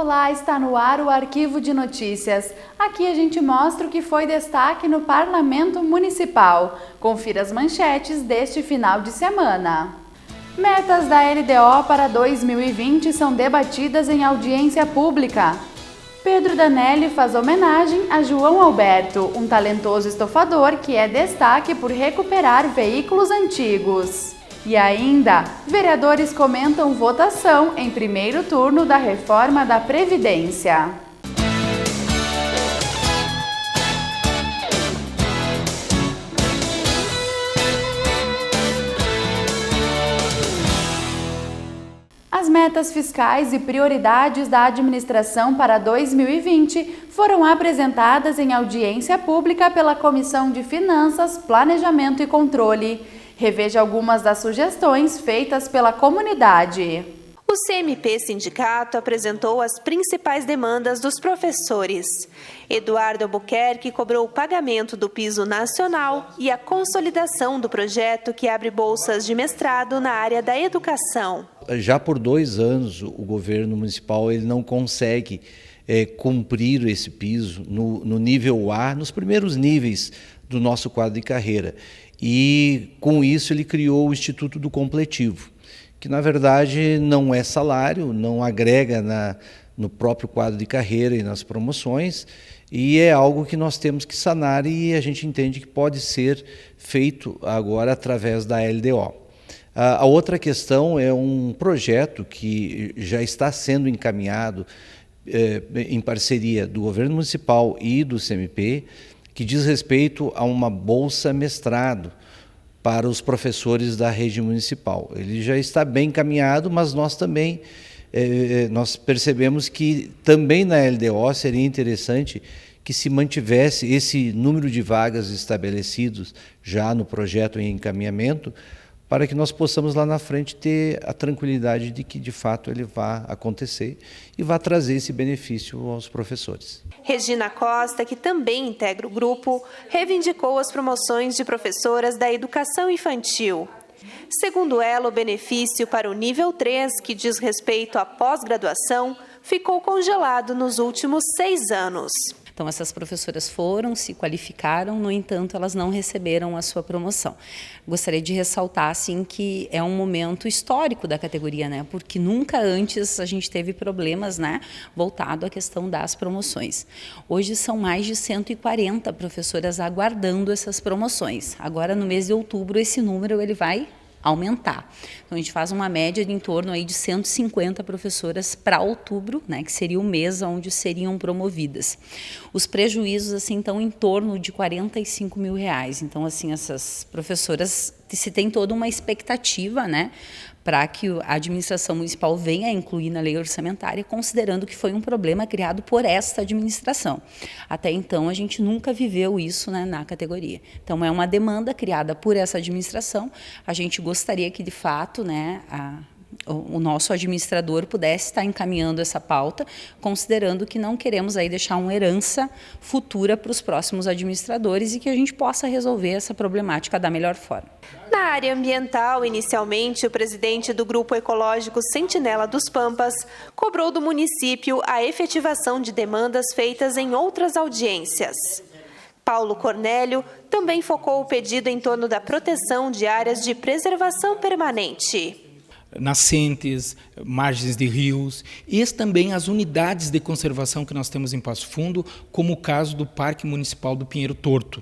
Olá, está no ar o Arquivo de Notícias. Aqui a gente mostra o que foi destaque no Parlamento Municipal. Confira as manchetes deste final de semana. Metas da LDO para 2020 são debatidas em audiência pública. Pedro Danelli faz homenagem a João Alberto, um talentoso estofador que é destaque por recuperar veículos antigos. E ainda, vereadores comentam votação em primeiro turno da reforma da Previdência. As metas fiscais e prioridades da administração para 2020 foram apresentadas em audiência pública pela Comissão de Finanças, Planejamento e Controle. Reveja algumas das sugestões feitas pela comunidade. O CMP Sindicato apresentou as principais demandas dos professores. Eduardo Albuquerque cobrou o pagamento do piso nacional e a consolidação do projeto que abre bolsas de mestrado na área da educação. Já por 2 anos o governo municipal ele não consegue cumprir esse piso no nível A, nos primeiros níveis do nosso quadro de carreira. E com isso ele criou o Instituto do Completivo, que na verdade não é salário, não agrega no próprio quadro de carreira e nas promoções, e é algo que nós temos que sanar e a gente entende que pode ser feito agora através da LDO. A outra questão é um projeto que já está sendo encaminhado em parceria do governo municipal e do CMP, que diz respeito a uma bolsa mestrado para os professores da rede municipal. Ele já está bem encaminhado, mas nós também nós percebemos que também na LDO seria interessante que se mantivesse esse número de vagas estabelecidos já no projeto em encaminhamento, para que nós possamos lá na frente ter a tranquilidade de que de fato ele vá acontecer e vá trazer esse benefício aos professores. Regina Costa, que também integra o grupo, reivindicou as promoções de professoras da educação infantil. Segundo ela, o benefício para o nível 3, que diz respeito à pós-graduação, ficou congelado nos últimos 6 anos. Então, essas professoras foram, se qualificaram, no entanto, elas não receberam a sua promoção. Gostaria de ressaltar, assim, que é um momento histórico da categoria, né? Porque nunca antes a gente teve problemas, né? Voltado à questão das promoções. Hoje são mais de 140 professoras aguardando essas promoções. Agora, no mês de outubro, esse número ele vai aumentar. Então, a gente faz uma média de em torno aí de 150 professoras para outubro, né, que seria o mês onde seriam promovidas. Os prejuízos, assim, estão em torno de R$45 mil. Então, assim, essas professoras, se tem toda uma expectativa, né, para que a administração municipal venha a incluir na lei orçamentária, considerando que foi um problema criado por esta administração. Até então, a gente nunca viveu isso, né, na categoria. Então, é uma demanda criada por essa administração. A gente gostaria que, de fato, né, o nosso administrador pudesse estar encaminhando essa pauta, considerando que não queremos aí deixar uma herança futura para os próximos administradores e que a gente possa resolver essa problemática da melhor forma. Na área ambiental, inicialmente, o presidente do Grupo Ecológico Sentinela dos Pampas cobrou do município a efetivação de demandas feitas em outras audiências. Paulo Cornélio também focou o pedido em torno da proteção de áreas de preservação permanente. Nascentes, margens de rios, e também as unidades de conservação que nós temos em Passo Fundo, como o caso do Parque Municipal do Pinheiro Torto.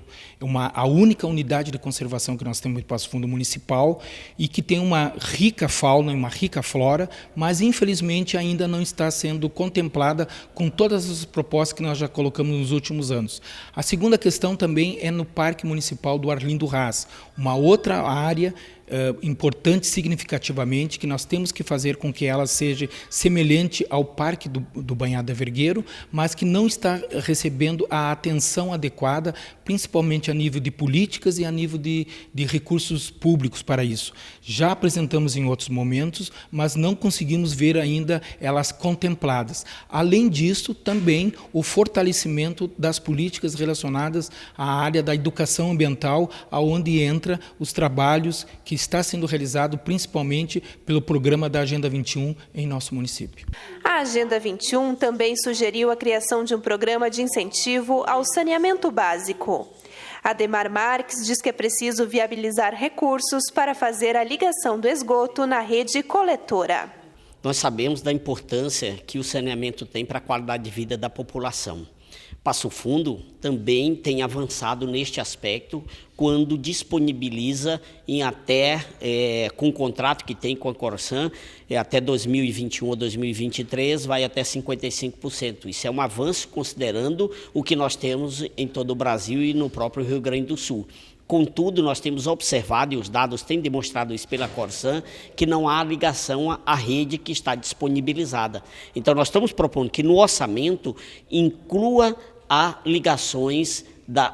A única unidade de conservação que nós temos em Passo Fundo municipal e que tem uma rica fauna e uma rica flora, mas infelizmente ainda não está sendo contemplada com todas as propostas que nós já colocamos nos últimos anos. A segunda questão também é no Parque Municipal do Arlindo Raz, uma outra área importante significativamente, que nós temos que fazer com que ela seja semelhante ao Parque do Banhado da Vergueiro, mas que não está recebendo a atenção adequada, principalmente a nível de políticas e a nível de recursos públicos para isso. Já apresentamos em outros momentos, mas não conseguimos ver ainda elas contempladas. Além disso, também o fortalecimento das políticas relacionadas à área da educação ambiental, aonde entra os trabalhos que que está sendo realizado principalmente pelo programa da Agenda 21 em nosso município. A Agenda 21 também sugeriu a criação de um programa de incentivo ao saneamento básico. Ademar Marques diz que é preciso viabilizar recursos para fazer a ligação do esgoto na rede coletora. Nós sabemos da importância que o saneamento tem para a qualidade de vida da população. Passo Fundo também tem avançado neste aspecto quando disponibiliza em até, com o contrato que tem com a Corsan, até 2021 ou 2023, vai até 55%. Isso é um avanço considerando o que nós temos em todo o Brasil e no próprio Rio Grande do Sul. Contudo, nós temos observado, e os dados têm demonstrado isso pela Corsan, que não há ligação à rede que está disponibilizada. Então, nós estamos propondo que no orçamento inclua a ligações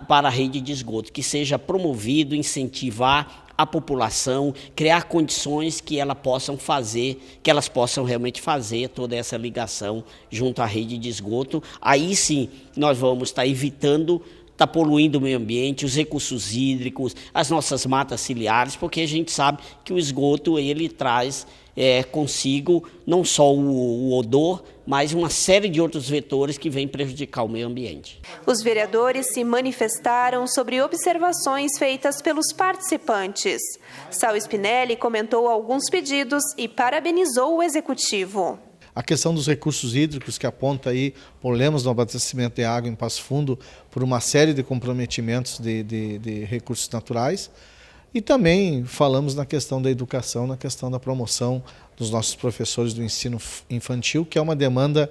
para a rede de esgoto, que seja promovido, incentivar a população, criar condições que elas possam realmente fazer toda essa ligação junto à rede de esgoto. Aí sim, nós vamos estar evitando poluindo o meio ambiente, os recursos hídricos, as nossas matas ciliares, porque a gente sabe que o esgoto ele traz consigo não só o odor, mas uma série de outros vetores que vêm prejudicar o meio ambiente. Os vereadores se manifestaram sobre observações feitas pelos participantes. Sal Spinelli comentou alguns pedidos e parabenizou o executivo. A questão dos recursos hídricos, que aponta aí problemas no abastecimento de água em Passo Fundo por uma série de comprometimentos de recursos naturais. E também falamos na questão da educação, na questão da promoção dos nossos professores do ensino infantil, que é uma demanda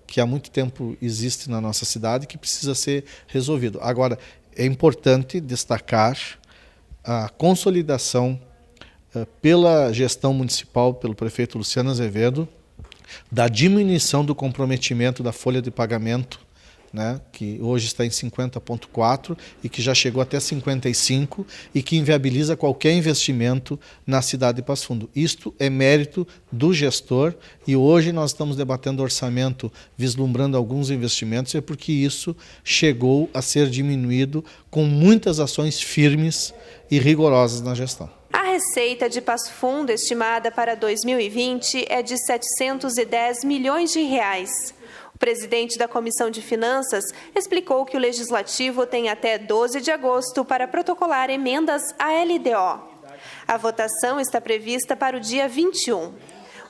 que há muito tempo existe na nossa cidade e que precisa ser resolvido. Agora, é importante destacar a consolidação pela gestão municipal, pelo prefeito Luciano Azevedo, da diminuição do comprometimento da folha de pagamento, né, que hoje está em 50,4 e que já chegou até 55 e que inviabiliza qualquer investimento na cidade de Passo Fundo. Isto é mérito do gestor e hoje nós estamos debatendo orçamento vislumbrando alguns investimentos, é porque isso chegou a ser diminuído com muitas ações firmes e rigorosas na gestão. A receita de Passo Fundo, estimada para 2020, é de R$ 710 milhões. O presidente da Comissão de Finanças explicou que o Legislativo tem até 12 de agosto para protocolar emendas à LDO. A votação está prevista para o dia 21.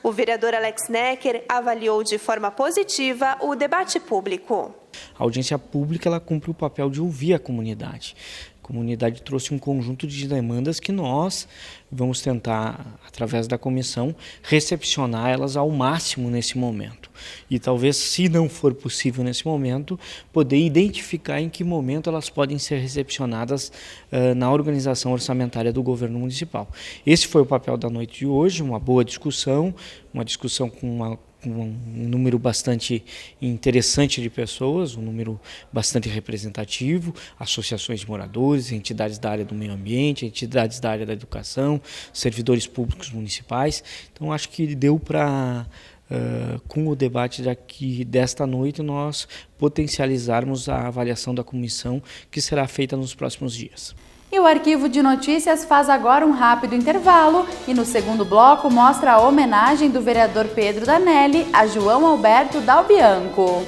O vereador Alex Necker avaliou de forma positiva o debate público. A audiência pública ela cumpre o papel de ouvir a comunidade. A comunidade trouxe um conjunto de demandas que nós vamos tentar, através da comissão, recepcionar elas ao máximo nesse momento. E talvez, se não for possível nesse momento, poder identificar em que momento elas podem ser recepcionadas na organização orçamentária do governo municipal. Esse foi o papel da noite de hoje, uma boa discussão, uma discussão com um número bastante interessante de pessoas, um número bastante representativo, associações de moradores, entidades da área do meio ambiente, entidades da área da educação, servidores públicos municipais. Então, acho que deu para, com o debate desta noite, nós potencializarmos a avaliação da comissão que será feita nos próximos dias. E o Arquivo de Notícias faz agora um rápido intervalo e no segundo bloco mostra a homenagem do vereador Pedro Danelli a João Alberto Dalbianco.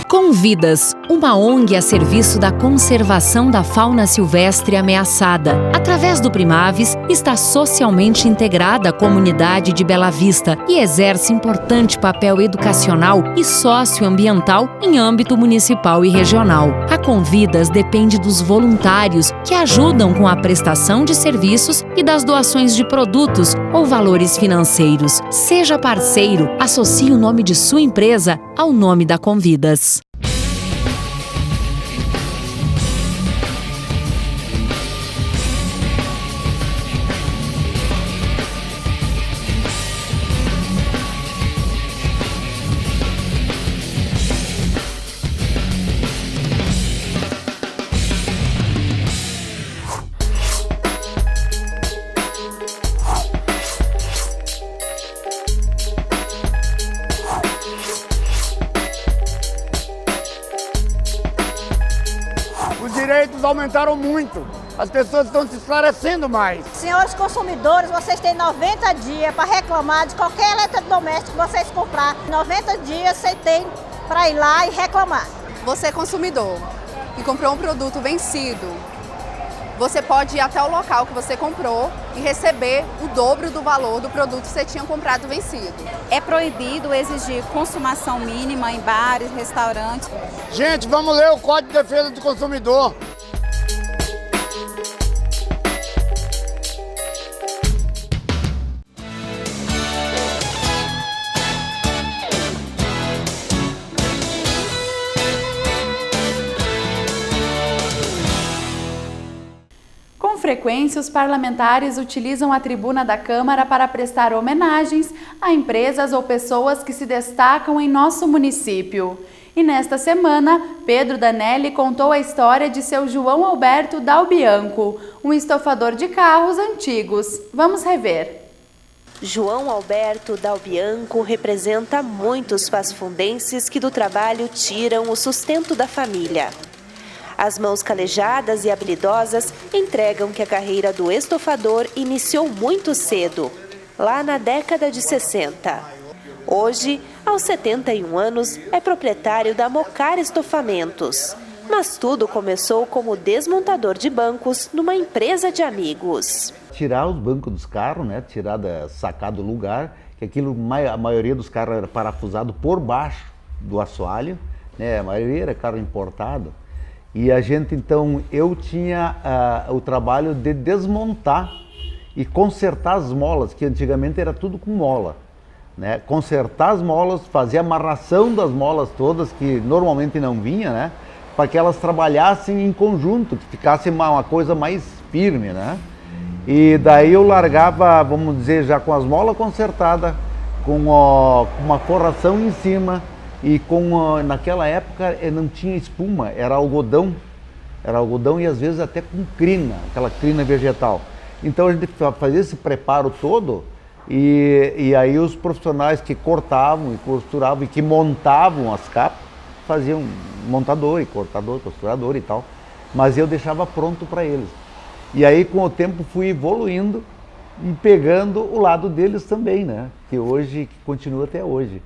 Convidas, uma ONG a serviço da conservação da fauna silvestre ameaçada. Através do Primaves, está socialmente integrada à comunidade de Bela Vista e exerce importante papel educacional e socioambiental em âmbito municipal e regional. A Convidas depende dos voluntários que ajudam com a prestação de serviços e das doações de produtos ou valores financeiros. Seja parceiro, associe o nome de sua empresa ao nome da Convidas. direitos aumentaram muito. As pessoas estão se esclarecendo mais. Senhores consumidores, vocês têm 90 dias para reclamar de qualquer eletrodoméstico que vocês comprar. 90 dias você tem para ir lá e reclamar. Você é consumidor e comprou um produto vencido, você pode ir até o local que você comprou e receber o dobro do valor do produto que você tinha comprado vencido. É proibido exigir consumação mínima em bares, restaurantes. Gente, vamos ler o Código de Defesa do Consumidor. Com frequência, os parlamentares utilizam a tribuna da Câmara para prestar homenagens a empresas ou pessoas que se destacam em nosso município. E nesta semana, Pedro Danelli contou a história de seu João Alberto Dalbianco, um estofador de carros antigos. Vamos rever. João Alberto Dalbianco representa muitos faz-fundenses que do trabalho tiram o sustento da família. As mãos calejadas e habilidosas entregam que a carreira do estofador iniciou muito cedo, lá na década de 60. Hoje, aos 71 anos, é proprietário da Mocar Estofamentos. Mas tudo começou como desmontador de bancos numa empresa de amigos. Tirar os bancos dos carros, né? Sacar do lugar, que aquilo, a maioria dos carros era parafusado por baixo do assoalho, né? A maioria era carro importado. E a gente, então, eu tinha o trabalho de desmontar e consertar as molas, que antigamente era tudo com mola, né? Consertar as molas, fazer a amarração das molas todas, que normalmente não vinha, né? Para que elas trabalhassem em conjunto, que ficasse uma coisa mais firme, né? E daí eu largava, vamos dizer, já com as molas consertadas, com uma forração em cima, e naquela época não tinha espuma, era algodão e às vezes até com crina, aquela crina vegetal. Então a gente fazia esse preparo todo e aí os profissionais que cortavam e costuravam e que montavam as capas, faziam montador e cortador, costurador e tal, mas eu deixava pronto para eles. E aí com o tempo fui evoluindo e pegando o lado deles também, né? Que continua até hoje.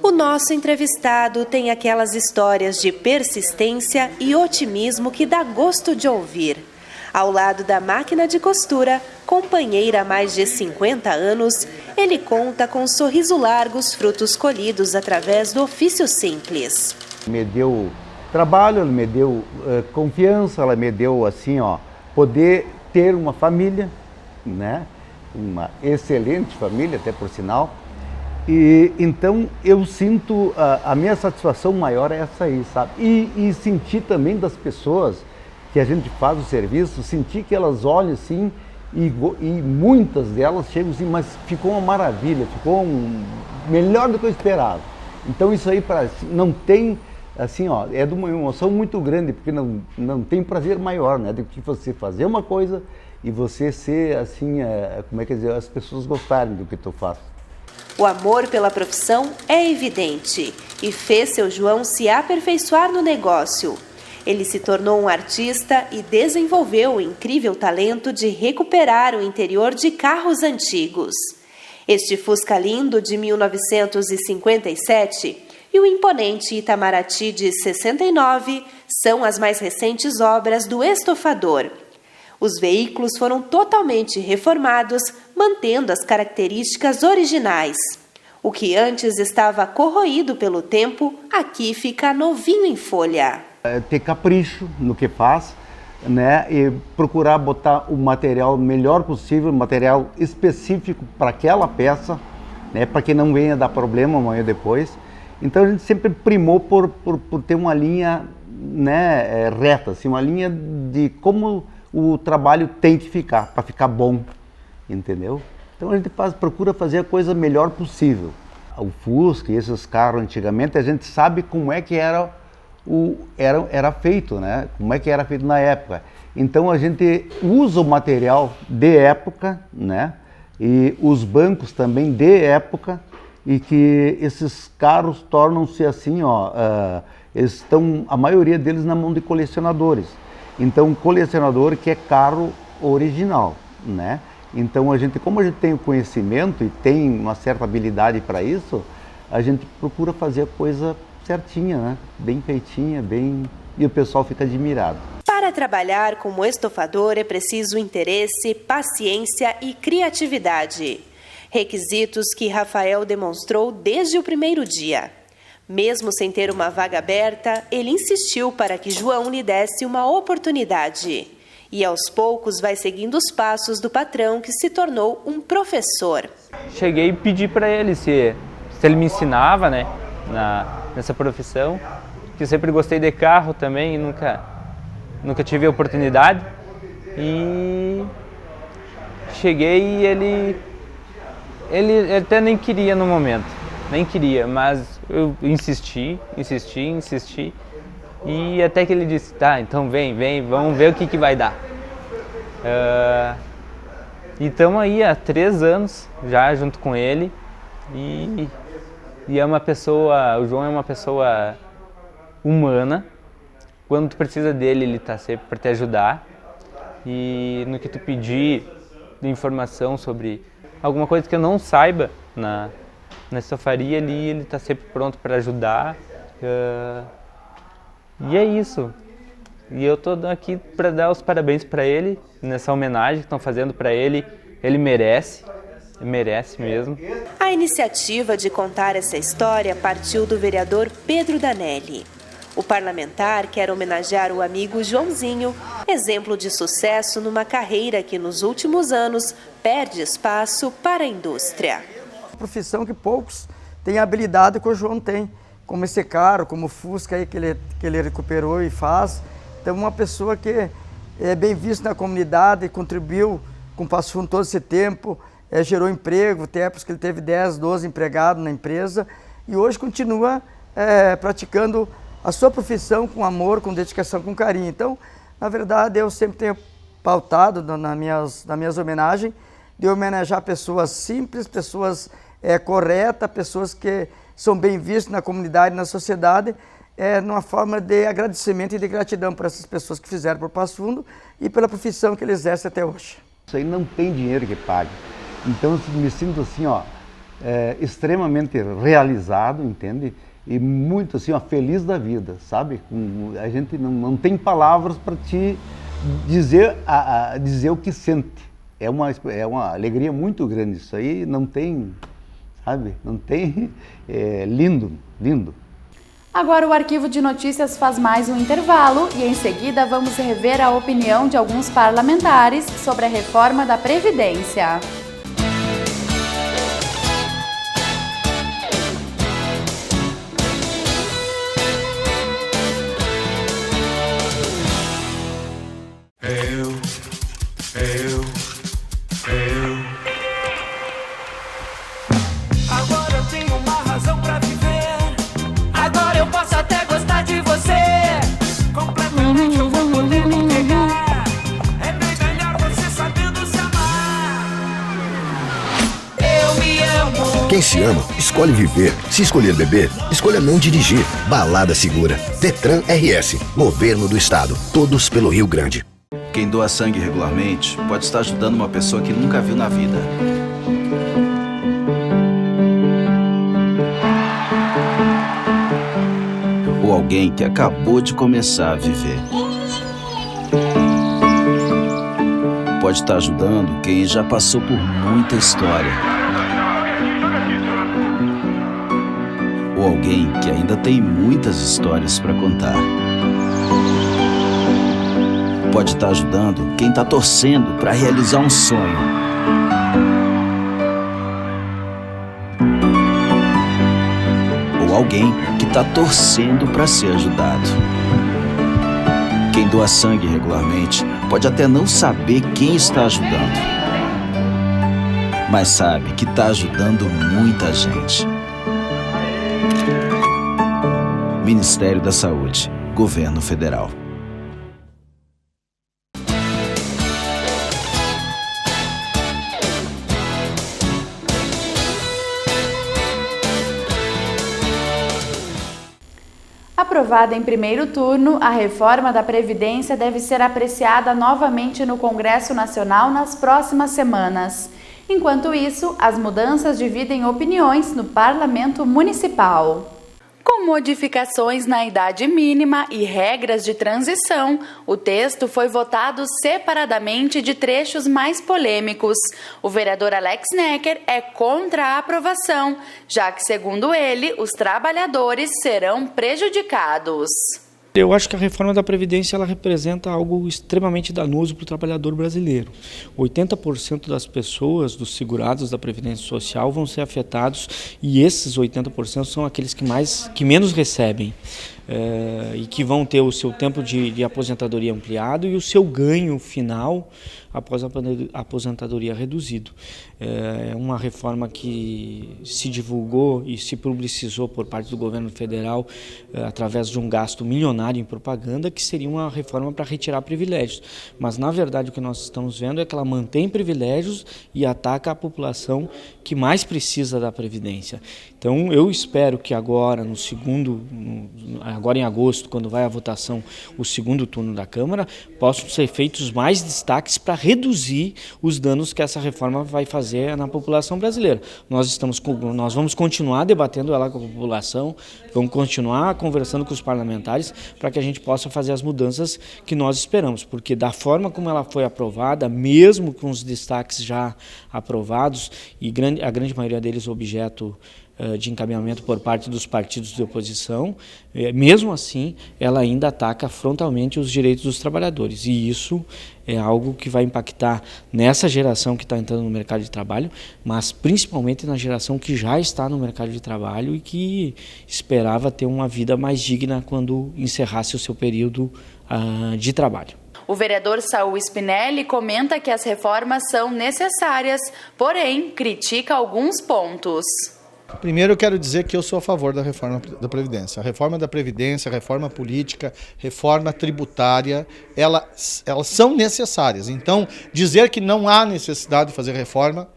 O nosso entrevistado tem aquelas histórias de persistência e otimismo que dá gosto de ouvir. Ao lado da máquina de costura, companheira há mais de 50 anos, ele conta com um sorriso largo os frutos colhidos através do ofício simples. Me deu trabalho, ela me deu confiança, ela me deu assim, poder ter uma família, né? Uma excelente família, até por sinal. E então eu sinto, a minha satisfação maior é essa aí, sabe? E sentir também das pessoas que a gente faz o serviço, sentir que elas olham assim e muitas delas chegam assim, mas ficou uma maravilha, ficou melhor do que eu esperava. Então isso aí não tem, assim, é de uma emoção muito grande, porque não tem prazer maior, né, do que você fazer uma coisa e você ser assim, como é que dizer, as pessoas gostarem do que tu faz. O amor pela profissão é evidente e fez seu João se aperfeiçoar no negócio. Ele se tornou um artista e desenvolveu o incrível talento de recuperar o interior de carros antigos. Este Fusca lindo de 1957 e o imponente Itamaraty de 69 são as mais recentes obras do estofador. Os veículos foram totalmente reformados, mantendo as características originais. O que antes estava corroído pelo tempo, aqui fica novinho em folha. Ter capricho no que faz, né? E procurar botar o material melhor possível, material específico para aquela peça, né? Para que não venha dar problema amanhã depois. Então a gente sempre primou por ter uma linha, né, reta, assim, uma linha de como o trabalho tem que ficar, para ficar bom, entendeu? Então a gente procura fazer a coisa melhor possível. O Fusca e esses carros antigamente, a gente sabe como é que era feito, né? Como é que era feito na época. Então a gente usa o material de época, né? E os bancos também de época, e que esses carros tornam-se assim, eles estão, a maioria deles, na mão de colecionadores. Então, um colecionador que é carro original, né? Então, como a gente tem o conhecimento e tem uma certa habilidade para isso, a gente procura fazer a coisa certinha, né? Bem feitinha, e o pessoal fica admirado. Para trabalhar como estofador é preciso interesse, paciência e criatividade. Requisitos que Rafael demonstrou desde o primeiro dia. Mesmo sem ter uma vaga aberta, ele insistiu para que João lhe desse uma oportunidade. E aos poucos vai seguindo os passos do patrão que se tornou um professor. Cheguei e pedi para ele se ele me ensinava, né, nessa profissão, que eu sempre gostei de carro também e nunca tive a oportunidade. E cheguei e ele até nem queria no momento, mas eu insisti, e até que ele disse, tá, então vem, vamos ver o que vai dar. E estamos aí há 3 anos já junto com ele, e é uma pessoa, o João é uma pessoa humana. Quando tu precisa dele, ele está sempre para te ajudar, e no que tu pedir de informação sobre alguma coisa que eu não saiba na estofaria ali, ele está sempre pronto para ajudar. E é isso. E eu estou aqui para dar os parabéns para ele nessa homenagem que estão fazendo para ele. Ele merece mesmo. A iniciativa de contar essa história partiu do vereador Pedro Danelli. O parlamentar quer homenagear o amigo Joãozinho, exemplo de sucesso numa carreira que nos últimos anos perde espaço para a indústria. Uma profissão que poucos têm a habilidade que o João tem, como esse carro, como o Fusca aí que ele recuperou e faz. Então, uma pessoa que é bem vista na comunidade, contribuiu com o Passo Fundo todo esse tempo, gerou emprego, tem épocas que ele teve 10, 12 empregados na empresa, e hoje continua praticando a sua profissão com amor, com dedicação, com carinho. Então, na verdade, eu sempre tenho pautado nas minhas homenagens, de homenagear pessoas simples, pessoas corretas, pessoas que são bem vistas na comunidade, na sociedade, numa forma de agradecimento e de gratidão por essas pessoas que fizeram por Passo Fundo e pela profissão que eles exercem até hoje. Isso aí não tem dinheiro que pague. Então, eu me sinto assim, extremamente realizado, entende? E muito assim, feliz da vida, sabe? A gente não tem palavras para te dizer o que sente. É uma alegria muito grande isso aí, não tem, sabe? Não tem, lindo. Agora o Arquivo de Notícias faz mais um intervalo e em seguida vamos rever a opinião de alguns parlamentares sobre a reforma da Previdência. Agora eu tenho uma razão pra viver. Agora eu posso até gostar de você. Completamente eu vou poder me entregar. É bem melhor você sabendo se amar. Eu me amo. Quem se ama, escolhe viver. Se escolher beber, escolha não dirigir. Balada segura. Detran RS. Governo do Estado. Todos pelo Rio Grande. Quem doa sangue regularmente pode estar ajudando uma pessoa que nunca viu na vida. Ou alguém que acabou de começar a viver. Pode estar ajudando quem já passou por muita história. Ou alguém que ainda tem muitas histórias para contar. Pode estar ajudando quem está torcendo para realizar um sonho. Ou alguém que está torcendo para ser ajudado. Quem doa sangue regularmente pode até não saber quem está ajudando, mas sabe que está ajudando muita gente. Ministério da Saúde, Governo Federal. A Aprovada em primeiro turno, a reforma da Previdência deve ser apreciada novamente no Congresso Nacional nas próximas semanas. Enquanto isso, as mudanças dividem opiniões no Parlamento Municipal. Com modificações na idade mínima e regras de transição, o texto foi votado separadamente de trechos mais polêmicos. O vereador Alex Necker é contra a aprovação, já que, segundo ele, os trabalhadores serão prejudicados. Eu acho que a reforma da Previdência ela representa algo extremamente danoso para o trabalhador brasileiro. 80% das pessoas, dos segurados da Previdência Social, vão ser afetados e esses 80% são aqueles que menos recebem. E que vão ter o seu tempo de aposentadoria ampliado e o seu ganho final após a aposentadoria reduzido. É uma reforma que se divulgou e se publicizou por parte do governo federal através de um gasto milionário em propaganda, que seria uma reforma para retirar privilégios. Mas, na verdade, o que nós estamos vendo é que ela mantém privilégios e ataca a população que mais precisa da Previdência. Então, eu espero que agora, agora em agosto, quando vai à votação o segundo turno da Câmara, possam ser feitos mais destaques para reduzir os danos que essa reforma vai fazer na população brasileira. Nós vamos continuar debatendo ela com a população, vamos continuar conversando com os parlamentares para que a gente possa fazer as mudanças que nós esperamos, porque da forma como ela foi aprovada, mesmo com os destaques já aprovados, e a grande maioria deles objeto de encaminhamento por parte dos partidos de oposição, mesmo assim, ela ainda ataca frontalmente os direitos dos trabalhadores. E isso é algo que vai impactar nessa geração que está entrando no mercado de trabalho, mas principalmente na geração que já está no mercado de trabalho e que esperava ter uma vida mais digna quando encerrasse o seu período de trabalho. O vereador Saul Spinelli comenta que as reformas são necessárias, porém critica alguns pontos. Primeiro eu quero dizer que eu sou a favor da reforma da Previdência. A reforma da Previdência, a reforma política, reforma tributária, elas são necessárias. Então, dizer que não há necessidade de fazer reforma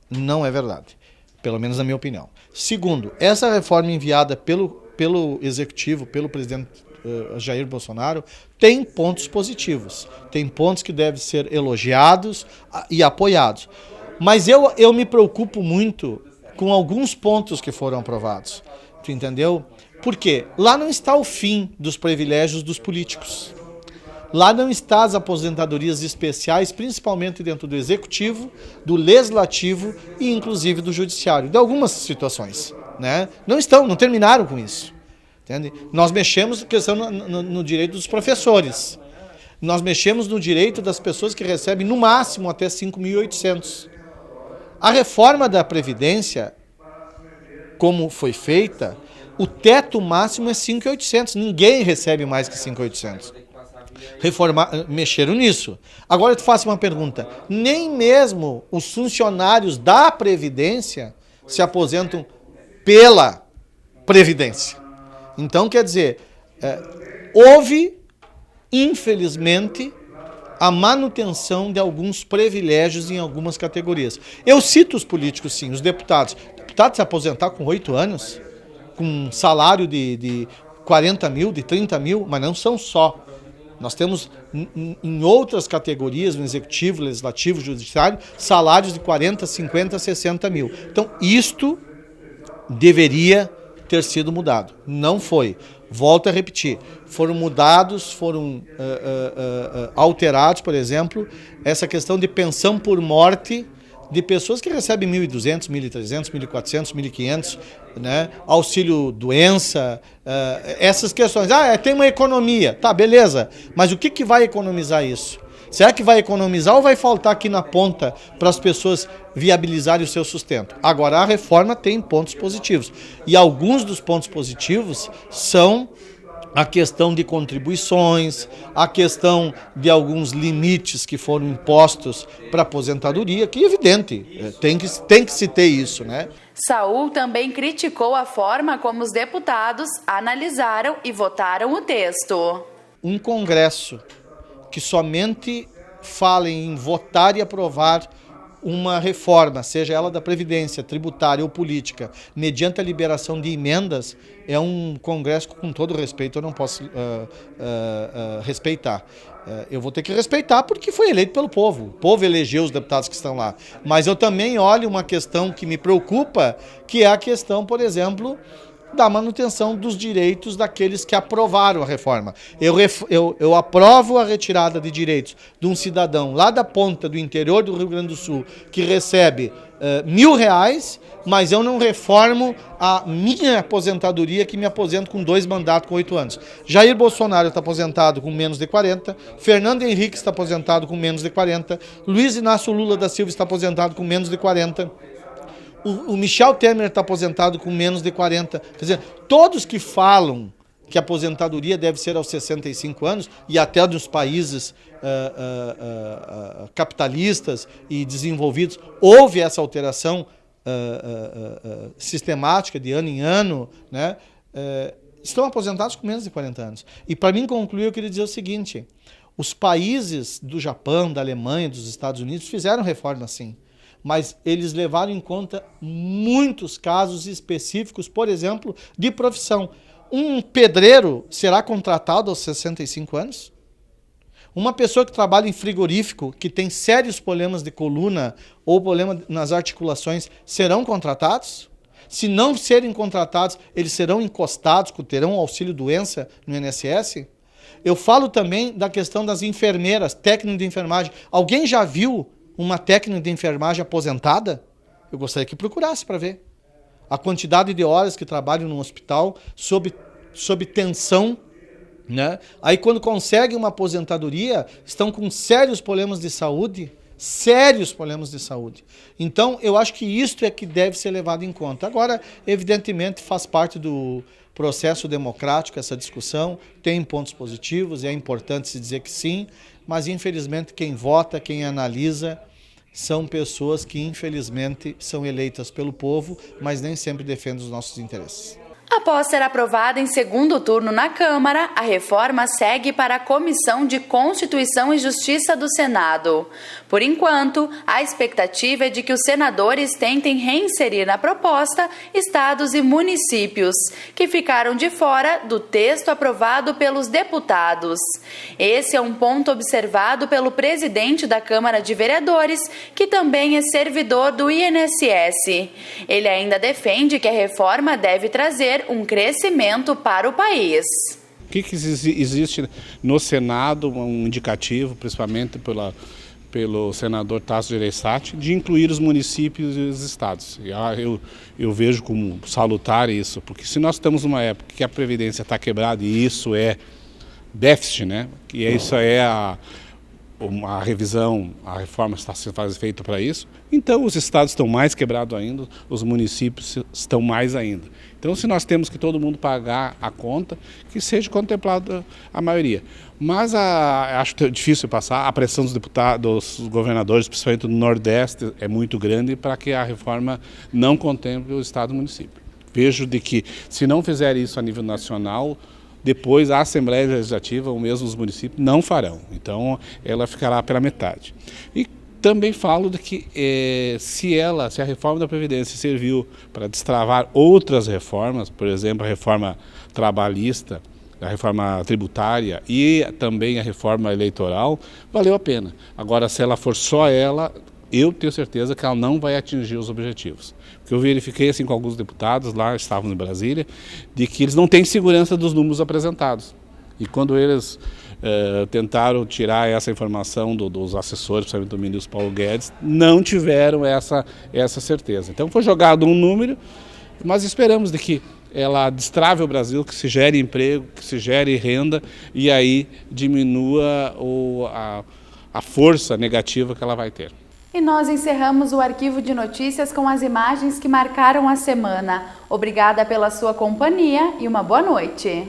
não é verdade, pelo menos na minha opinião. Segundo, essa reforma enviada pelo Executivo, pelo presidente Jair Bolsonaro, tem pontos positivos, tem pontos que devem ser elogiados e apoiados. Mas eu me preocupo muito com alguns pontos que foram aprovados, tu entendeu? Porque lá não está o fim dos privilégios dos políticos. Lá não está as aposentadorias especiais, principalmente dentro do Executivo, do Legislativo e inclusive do Judiciário, de algumas situações, né? Não terminaram com isso, entende? Nós mexemos na questão no direito dos professores, nós mexemos no direito das pessoas que recebem no máximo até 5.800. A reforma da Previdência, como foi feita, o teto máximo é 5.800. Ninguém recebe mais que 5.800. Mexeram nisso. Agora eu te faço uma pergunta. Nem mesmo os funcionários da Previdência se aposentam pela Previdência. Então, quer dizer, houve, infelizmente, a manutenção de alguns privilégios em algumas categorias. Eu cito os políticos, sim, os deputados. Deputado se aposentar com 8 anos, com um salário de 40 mil, de 30 mil, mas não são só. Nós temos em outras categorias, no Executivo, Legislativo, Judiciário, salários de 40, 50, 60 mil. Então, isto deveria ter sido mudado. Não foi. Volto a repetir, foram mudados, foram alterados, por exemplo, essa questão de pensão por morte de pessoas que recebem 1.200, 1.300, 1.400, 1.500, né? Auxílio doença, essas questões. Tem uma economia, tá, beleza, mas o que vai economizar isso? Será que vai economizar ou vai faltar aqui na ponta para as pessoas viabilizarem o seu sustento? Agora, a reforma tem pontos positivos. E alguns dos pontos positivos são a questão de contribuições, a questão de alguns limites que foram impostos para a aposentadoria, que é evidente, tem que se ter isso, né? Saul também criticou a forma como os deputados analisaram e votaram o texto. Um Congresso que somente fala em votar e aprovar uma reforma, seja ela da Previdência, tributária ou política, mediante a liberação de emendas, é um Congresso que, com todo respeito, eu não posso respeitar. Eu vou ter que respeitar porque foi eleito pelo povo. O povo elegeu os deputados que estão lá. Mas eu também olho uma questão que me preocupa, que é a questão, por exemplo, da manutenção dos direitos daqueles que aprovaram a reforma. Eu aprovo a retirada de direitos de um cidadão lá da ponta do interior do Rio Grande do Sul que recebe R$1.000, mas eu não reformo a minha aposentadoria, que me aposento com 2 mandatos com 8 anos. Jair Bolsonaro está aposentado com menos de 40, Fernando Henrique está aposentado com menos de 40, Luiz Inácio Lula da Silva está aposentado com menos de 40, o Michel Temer está aposentado com menos de 40. Quer dizer, todos que falam que a aposentadoria deve ser aos 65 anos, e até nos países capitalistas e desenvolvidos, houve essa alteração sistemática de ano em ano, né? Estão aposentados com menos de 40 anos. E para mim concluir, eu queria dizer o seguinte: os países do Japão, da Alemanha, dos Estados Unidos fizeram reforma assim, mas eles levaram em conta muitos casos específicos, por exemplo, de profissão. Um pedreiro será contratado aos 65 anos? Uma pessoa que trabalha em frigorífico, que tem sérios problemas de coluna ou problema nas articulações, serão contratados? Se não serem contratados, eles serão encostados, terão auxílio-doença no INSS? Eu falo também da questão das enfermeiras, técnicos de enfermagem. Alguém já viu uma técnica de enfermagem aposentada? Eu gostaria que procurasse para ver a quantidade de horas que trabalham no hospital sob tensão, né? Aí quando conseguem uma aposentadoria, estão com sérios problemas de saúde, Então, eu acho que isto é que deve ser levado em conta. Agora, evidentemente, faz parte do processo democrático essa discussão, tem pontos positivos, é importante se dizer que sim, mas infelizmente quem vota, quem analisa, são pessoas que infelizmente são eleitas pelo povo, mas nem sempre defendem os nossos interesses. Após ser aprovada em segundo turno na Câmara, a reforma segue para a Comissão de Constituição e Justiça do Senado. Por enquanto, a expectativa é de que os senadores tentem reinserir na proposta estados e municípios, que ficaram de fora do texto aprovado pelos deputados. Esse é um ponto observado pelo presidente da Câmara de Vereadores, que também é servidor do INSS. Ele ainda defende que a reforma deve trazer um crescimento para o país. O que existe no Senado, um indicativo, principalmente pelo senador Tasso Gereissati, de incluir os municípios e os estados. Eu vejo como salutar isso, porque se nós estamos numa época que a Previdência está quebrada e isso é déficit, né? E isso é uma revisão, a reforma está sendo feita para isso, então os estados estão mais quebrados ainda, os municípios estão mais ainda. Então, se nós temos que todo mundo pagar a conta, que seja contemplada a maioria. Mas acho difícil passar, a pressão dos deputados, dos governadores, principalmente do Nordeste, é muito grande para que a reforma não contemple o estado e o município. Vejo de que, se não fizer isso a nível nacional, depois a Assembleia Legislativa, ou mesmo os municípios, não farão. Então, ela ficará pela metade. E também falo de que se a reforma da Previdência serviu para destravar outras reformas, por exemplo, a reforma trabalhista, a reforma tributária e também a reforma eleitoral, valeu a pena. Agora, se ela for só ela, eu tenho certeza que ela não vai atingir os objetivos. Porque eu verifiquei assim com alguns deputados, lá estavam em Brasília, de que eles não têm segurança dos números apresentados. E quando eles tentaram tirar essa informação dos assessores, principalmente do ministro Paulo Guedes, não tiveram essa certeza. Então foi jogado um número, mas esperamos de que ela destrave o Brasil, que se gere emprego, que se gere renda e aí diminua a força negativa que ela vai ter. E nós encerramos o Arquivo de Notícias com as imagens que marcaram a semana. Obrigada pela sua companhia e uma boa noite.